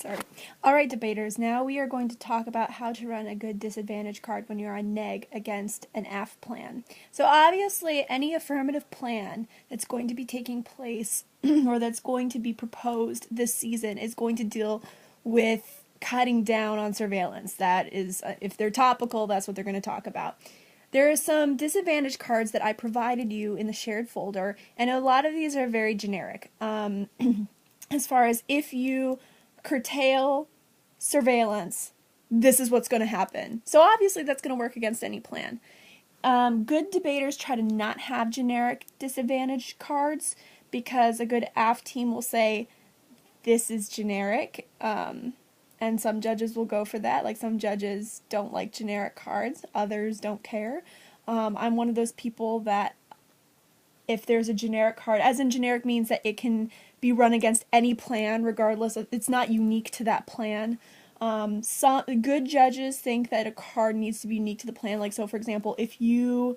Sorry. Alright, debaters, now we are going to talk about how to run a good disadvantage card when you're on neg against an AF plan. So obviously, any affirmative plan that's going to be taking place or that's going to be proposed this season is going to deal with cutting down on surveillance. That is, if they're topical, that's what they're going to talk about. There are some disadvantage cards that I provided you in the shared folder, and a lot of these are very generic. As far as if you curtail surveillance, this is what's going to happen. So obviously that's going to work against any plan. Good debaters try to not have generic disadvantage cards because a good AF team will say, this is generic, and some judges will go for that. Like, some judges don't like generic cards, others don't care. I'm one of those people that if there's a generic card, as in generic means that it can be run against any plan regardless of, it's not unique to that plan. Some good judges think that a card needs to be unique to the plan. Like, so for example, if you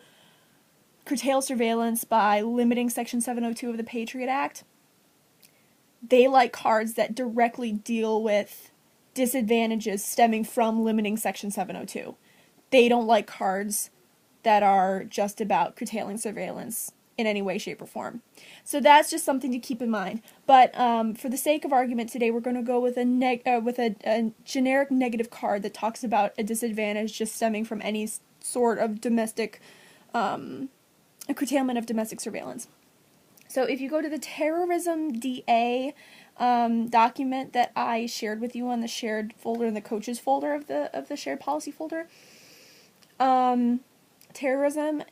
curtail surveillance by limiting Section 702 of the Patriot Act, they like cards that directly deal with disadvantages stemming from limiting Section 702. They don't like cards that are just about curtailing surveillance in any way, shape, or form. So that's just something to keep in mind. But for the sake of argument today, we're going to go with a generic negative card that talks about a disadvantage just stemming from any sort of domestic, a curtailment of domestic surveillance. So if you go to the Terrorism DA document that I shared with you on the shared folder, in the coaches folder of the shared policy folder, terrorism,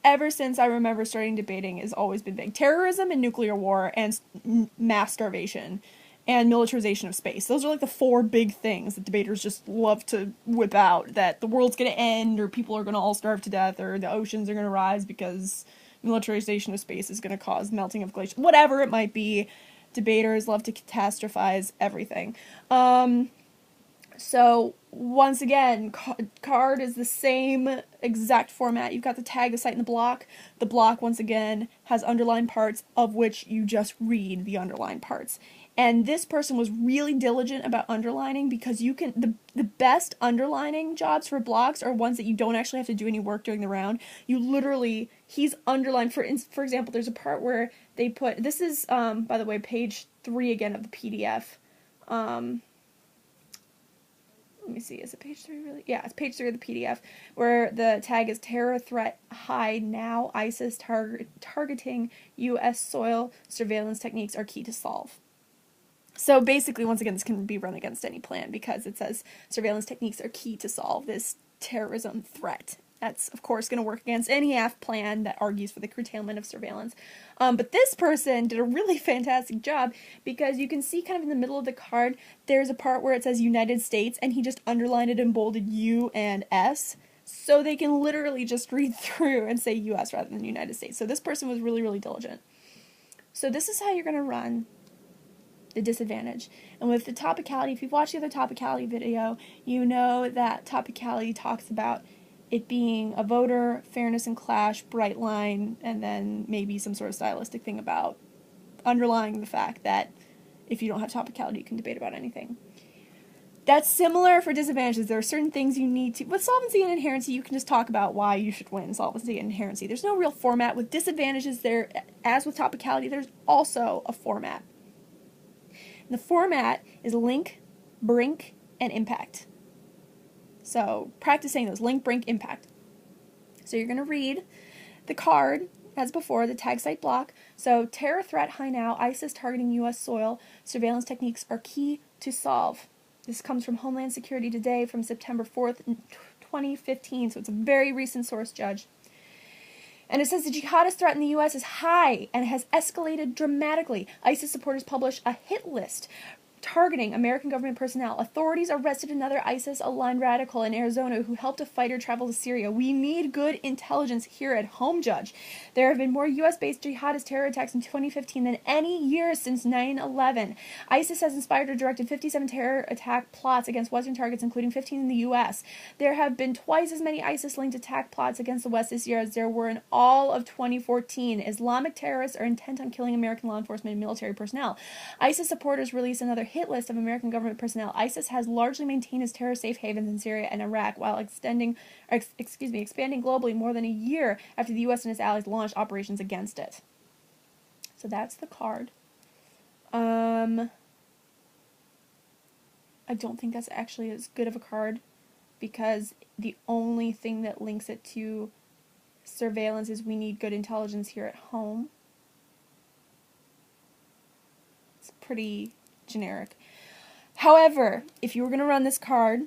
ever since I remember starting debating, has always been big. Terrorism and nuclear war and mass starvation and militarization of space. Those are like the four big things that debaters just love to whip out, that the world's going to end, or people are going to all starve to death, or the oceans are going to rise because militarization of space is going to cause melting of glaciers. Whatever it might be, debaters love to catastrophize everything. So, once again, card is the same exact format. You've got the tag, the cite, and the block. The block, once again, has underlined parts of which you just read the underlined parts. And this person was really diligent about underlining, because you can, the best underlining jobs for blocks are ones that you don't actually have to do any work during the round. You literally, he's underlined, for example, there's a part where they put, this is, by the way, page 3 again of the PDF. Let me see, is it page 3 really? Yeah, it's page 3 of the PDF, where the tag is terror threat high now, ISIS targeting U.S. soil surveillance techniques are key to solve. So basically, once again, this can be run against any plan because it says surveillance techniques are key to solve this terrorism threat. That's, of course, going to work against any AF plan that argues for the curtailment of surveillance. But this person did a really fantastic job, because you can see kind of in the middle of the card, there's a part where it says United States, and he just underlined it in bolded U and S, so they can literally just read through and say U.S. rather than United States. So this person was really, really diligent. So this is how you're going to run the disadvantage. And with the topicality, if you've watched the other topicality video, you know that topicality talks about it being a voter, fairness and clash, bright line, and then maybe some sort of stylistic thing about underlying the fact that if you don't have topicality, you can debate about anything. That's similar for disadvantages. There are certain things you need to... With solvency and inherency, you can just talk about why you should win solvency and inherency. There's no real format. With disadvantages, there, as with topicality, there's also a format. And the format is link, brink, and impact. So, practice saying those: link, brink, impact. So you're going to read the card, as before, the tag, cite, block. So, terror threat high now, ISIS targeting U.S. soil, surveillance techniques are key to solve. This comes from Homeland Security Today from September 4th, 2015, so it's a very recent source, Judge. And it says the jihadist threat in the U.S. is high and has escalated dramatically. ISIS supporters publish a hit list targeting American government personnel. Authorities arrested another ISIS-aligned radical in Arizona who helped a fighter travel to Syria. We need good intelligence here at home, Judge. There have been more U.S.-based jihadist terror attacks in 2015 than any year since 9/11. ISIS has inspired or directed 57 terror attack plots against Western targets, including 15 in the U.S. There have been twice as many ISIS-linked attack plots against the West this year as there were in all of 2014. Islamic terrorists are intent on killing American law enforcement and military personnel. ISIS supporters released another hit list of American government personnel, ISIS has largely maintained its terror safe havens in Syria and Iraq while expanding globally more than a year after the U.S. and its allies launched operations against it. So that's the card. I don't think that's actually as good of a card because the only thing that links it to surveillance is we need good intelligence here at home. It's pretty generic. However, if you were going to run this card,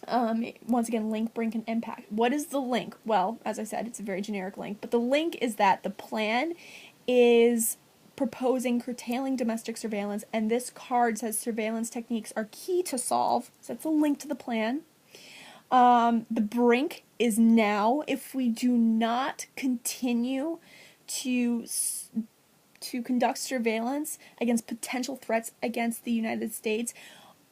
once again, link, brink, and impact. What is the link? Well, as I said, it's a very generic link, but the link is that the plan is proposing curtailing domestic surveillance, and this card says surveillance techniques are key to solve, so that's a link to the plan. The brink is now, if we do not continue to conduct surveillance against potential threats against the United States,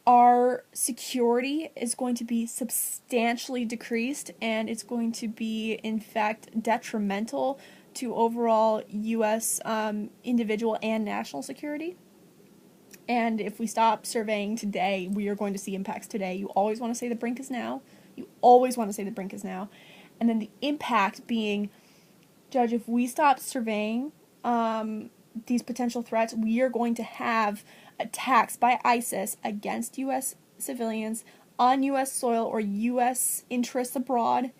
our security is going to be substantially decreased, and it's going to be, in fact, detrimental to overall U.S. Individual and national security. And if we stop surveying today, we are going to see impacts today. You always want to say the brink is now. You always want to say the brink is now. And then the impact being, Judge, if we stop surveying these potential threats, we are going to have attacks by ISIS against U.S. civilians on U.S. soil or U.S. interests abroad,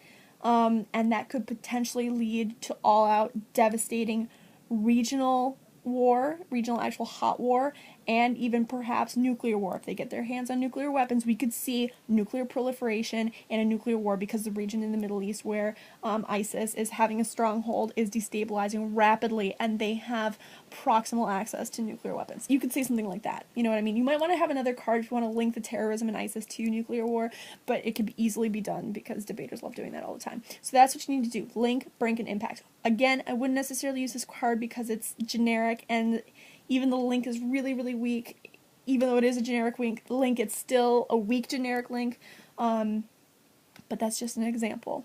and that could potentially lead to all-out devastating regional war, regional actual hot war, and even perhaps nuclear war. If they get their hands on nuclear weapons, we could see nuclear proliferation and a nuclear war because the region in the Middle East where ISIS is having a stronghold is destabilizing rapidly, and they have proximal access to nuclear weapons. You could say something like that. You know what I mean? You might want to have another card if you want to link the terrorism and ISIS to nuclear war, but it could easily be done because debaters love doing that all the time. So that's what you need to do. Link, brink, and impact. Again, I wouldn't necessarily use this card because it's generic, and even though the link is really, really weak, even though it is a generic link, it's still a weak generic link, but that's just an example.